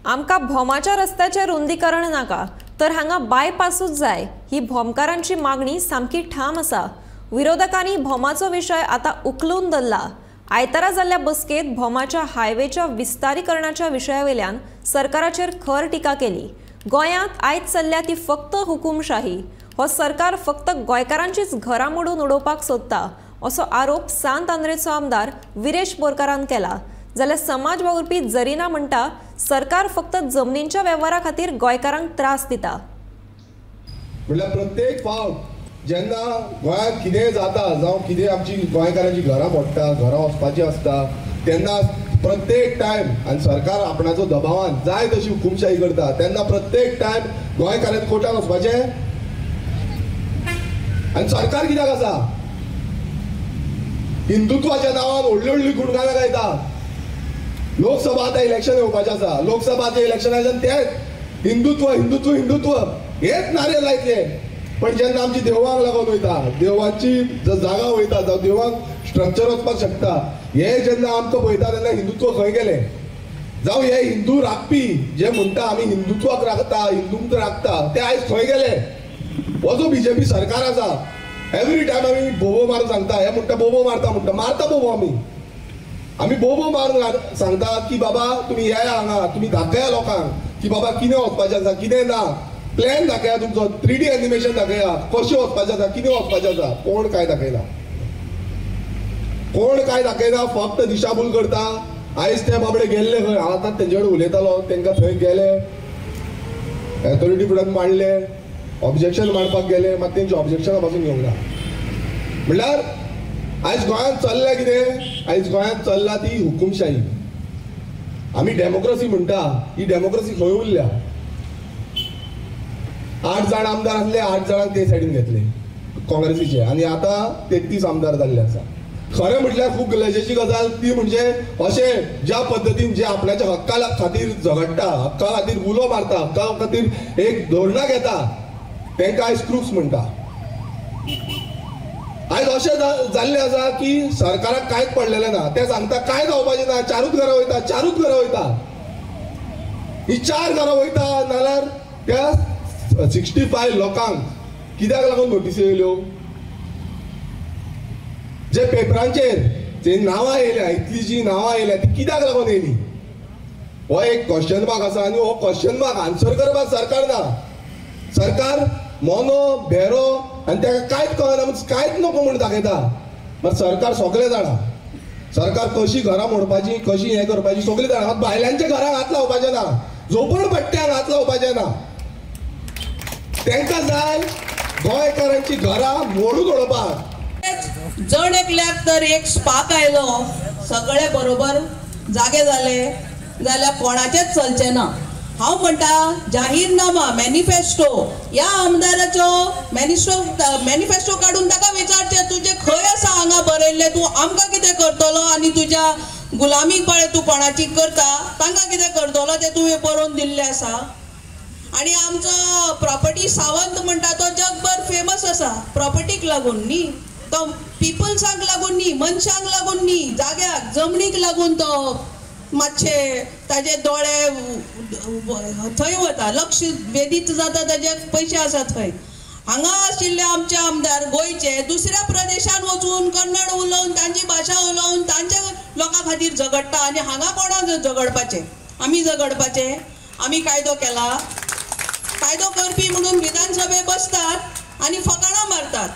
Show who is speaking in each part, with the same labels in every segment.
Speaker 1: आमकां भोमाच्या रस्त्याचें रुंदीकरण नाका तर हांगा बायपासूच जाय ही भोमकारांची मागणी सामकी ठाम आसा। विरोधकांनी भोमाचो विशय आतां उखलून धरला। आयतारा जाल्ल्या बसकेत भोमाच्या हायवेच्या विस्तारीकरणाच्या विशयावेल्यान सरकाराचेर खर टिका केली। गोंयांत आयज चल्ल्या ती फक्त हुकुमशाही। हो सरकार फक्त गोंयकारांचीच घरां मोडून उडोवपाक सोदता असो आरोप सांत आंद्रेचो आमदार विरेश बोरकारान केला। जाल्यार समाज वावुरपी जरिना म्हणटा सरकार फक्त जमनींच्या वेव्हारा खातीर गोंयकारांक त्रास दिता।
Speaker 2: म्हणल्यार प्रत्येक फावट जेन्ना गोंयांत कितेंय जाता जावं कितें आमची गोंयकारांची घरां मोडटा, घरां वचपाची आसता, तेन्ना प्रत्येक टायम आनी सरकार आपणाचो दबावान जाय तशी हुकुमशाही करता तेन्ना प्रत्येक टायम गोंयकारांक कोर्टान वचपाचें। आनी सरकार कित्याक आसा? हिंदुत्वाच्या नांवान व्हडली व्हडली गुणगानां गायता। लोकसभा आतां इलेक्शन येवपाचें आसा, लोकसभाच्या इलेक्शनाच्यान ते हिंदुत्व हिंदुत्व हिंदुत्व हेच नारे लायतले। पण जेन्ना आमची देवळांक लागून वयता, देवळांची जागा वयता जावं देवळांक स्ट्रक्चर वचपाक शकता, हे जेन्ना आमकां पळयता तेन्ना हिंदुत्व खंय गेले? जावं हे हिंदू राखपी जे म्हणटा आमी हिंदुत्वाक राखता, हिंदूंक राखता, ते आयज खंय गेले? हो जो बीजेपी सरकार आसा, एवरी टायम आमी बोबो मारून सांगता, हे म्हणटा बोबो मारता म्हणटा, मारता बोबो आमी बोबो मारून सांगता की बाबा तुम्ही या हांगा, तुम्ही दाखया लोकांक की बाबा कितें वचपाचें आसा कितें ना, प्लॅन दाखया तुमचो, 3D एनिमेशन दाखया, कशें वचपाचें आसा, कितें वचपाचें आसा। कोण काय दाखयना, कोण काय दाखयना, फक्त दिशाभूल करता। आयज ते बाबडे गेल्ले खंय, हांव आतां तेंचे कडेन उलयतालो, तांकां थंय गेले, ऑथॉरिटी फुड्यान मांडले, ऑब्जेक्शन मांडपाक गेले, मात तेंची ऑब्जेक्शनां पासून घेवंक ना। म्हणल्यार आयज गोंयांत चल्लें कितें? आयज गोंयांत चल्ला ती हुकुमशाही। आमी डेमोक्रेसी म्हणटा, ही डेमोक्रेसी खंय उरल्या? 8 जाण आमदार आसले, 8 जाणांक ते सायडीन घेतले काँग्रेसीचे, आनी आतां 33 आमदार जाल्ले आसा। खरें म्हटल्यार खूब गरजेची गजाल ती म्हणजे अशें ज्या पद्दतीन जे आपल्याच्या हक्का खातीर झगडटा, हक्का खातीर उलो मारता, हक्का खातीर एक धोरणां घेता, तांकां आयज क्रूक्स म्हणटा। आयज अशें जाल्लें आसा की सरकाराक कांयच पडलेलें ना। ते सांगता काय जावपाचें ना, 4च घरां वयता, 4च घरां वयता। ही 4 घरां वयता नाल्यार त्या 65 लोकांक कित्याक लागून नोटीसी येयल्यो? जे पेपरांचेर जे नांवां येयल्या, इतली जी नांवां येयल्या ती कित्याक लागून येयली? हो एक क्वेश्चन मार्क आसा आनी हो क्वेश्चन मार्क आन्सर करपाक सरकार ना। सरकार मोनो भेरो आनी ताका कांयच कळना, कांयच नको म्हूण दाखयता। मात सरकार सगळें जाणा, सरकार कशी घरां मोडपाची, कशी हें करपाची सगळीं जाणा। मात भायल्यांच्या घरांक हात लावपाचें ना, झोपडपट्ट्यांक हात लावपाचें ना। तांकां जाय गोंयकारांची घरां मोडून उडोवपाक।
Speaker 3: जण एकल्याक तर एक स्पाक आयलो, सगळे बरोबर जागे जाले जाल्यार कोणाचेच चलचें ना। हांव म्हणटा जाहीरनामा मॅनिफेस्टो ह्या आमदाराचो मॅनिफेस्टो काडून ताका विचारचें तुजें खंय आसा हांगा बरयल्लें, तूं आमकां कितें करतलो आनी तुज्या गुलामी पळय तूं कोणाची करता तांकां कितें करतलो तें तुवें बरोवन दिल्लें आसा। आनी आमचो प्रॉपर्टी सावंत म्हणटा तो जगभर फेमस आसा प्रॉपर्टीक लागून न्ही, तो पिपल्सांक लागून न्ही, मनशांक लागून न्ही, जाग्याक जमनीक लागून तो मातशे ताजे दोळे थंय वता, लक्ष वेधीत जाता, ताजे पयशे आसा थंय। हांगा आशिल्ले आमचे आमदार गोंयचे दुसऱ्या प्रदेशान वचून कन्नड उलोवन तांची भाशा उलोवन तांच्या लोकां खातीर झगडटा आनी हांगा कोणाक झगडपाचें? आमी झगडपाचें? आमी कायदो केला, कायदो करपी म्हणून विधानसभेक बसतात आनी फकाणां मारतात।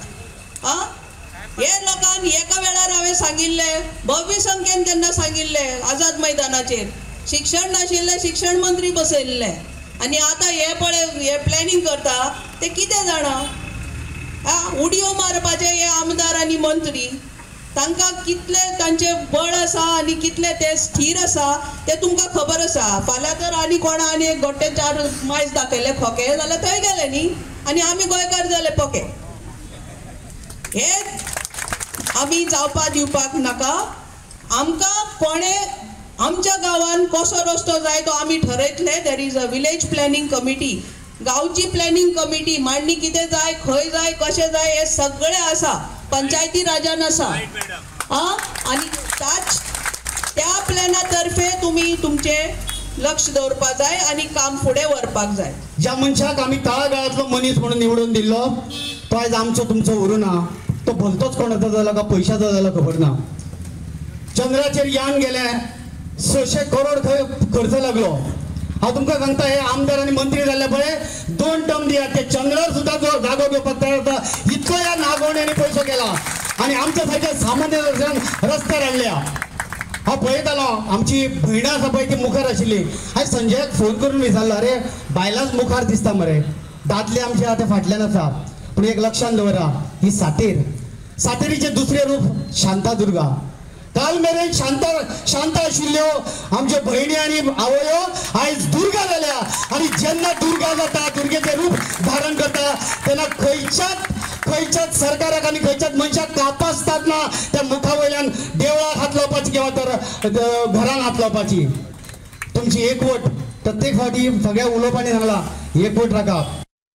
Speaker 3: हे लोकांक एका वेळार हांवें सांगिल्लें, भव्य संख्येन तेन्ना सांगिल्लें आझाद मैदानाचेर, शिक्षण नाशिल्लें शिक्षण मंत्री बसयल्ले आनी आतां हे पळय हे प्लॅनिंग करता ते कितें जाणा? उडयो मारपाचे हे आमदार आनी मंत्री, तांकां कितलें तांचे बळ आसा आनी कितले ते स्थिर आसा ते तुमकां खबर आसा। फाल्यां तर आनी कोणा आनी एक गोट्टे 4 मायज दाखयले खोके जाल्यार थंय गेले न्ही आनी आमी गोंयकार जाले पोके। हे आमी जावपा दिवपाक नाका। आमकां कोणे आमच्या गांवान कसो रस्तो जाय तो आमी ठरयतले। There is a village planning committee, गांवची प्लॅनिंग कमिटी, मांडणी कितें जाय, खंय जाय, कशें जाय हे सगळें आसा, पंचायती राजान आसा। आनी त्या प्लॅना तर्फे तुमी तुमचे लक्ष दवरपाक जाय आनी काम फुडें व्हरपाक जाय.
Speaker 4: ज्या मनशाक आमी तळागाळांतलो मनीस म्हणून निवडून दिल्लो तो आयज आमचो तुमचो उरूना. तो भलतोच कोणाचो जालो काय पयशाचो जालो खबर ना. चंद्राचेर यान गेले 600 करोड खंय खर्च लागलो. हांव तुमकां सांगता हे आमदार आनी मंत्री जाल्ले पळय 2 टर्म दियात ते चंद्रार सुद्दां जो जागो घेवपाक तयार जाता इतको ह्या नागोवण्यांनी पयसो केला आनी आमच्या सारक्या सामान्य दर्शनान रस्त्यार हाडल्या. हांव पळयतालो आमची भयण आसा पळय ती मुखार आशिल्ली. हांवें संजयाक फोन करून विचारलो अरे बायलांच मुखार दिसता मरे दादले आमचे आतां फाटल्यान आसा. पूण एक लक्षांत दवरा ही सातेर सातेरीचे दुसरे रूप शांतादुर्गा. काल मेरेन शांत आशिल्ल्यो आमच्यो भयणी आनी आवयो आयज दुर्गा जाल्या आनी जेन्ना दुर्गा जाता दुर्गेचें रूप धारण करता तेन्ना खंयच्याच सरकाराक आनी खंयच्याच मनशाक कापासतात ना त्या मुखा वयल्यान देवळाक हात लावपाची किंवा तर घरान हात लावपाची. तुमची एकवट प्रत्येक फावटी सगळ्या उलोवपांनी सांगला एकवट राखा.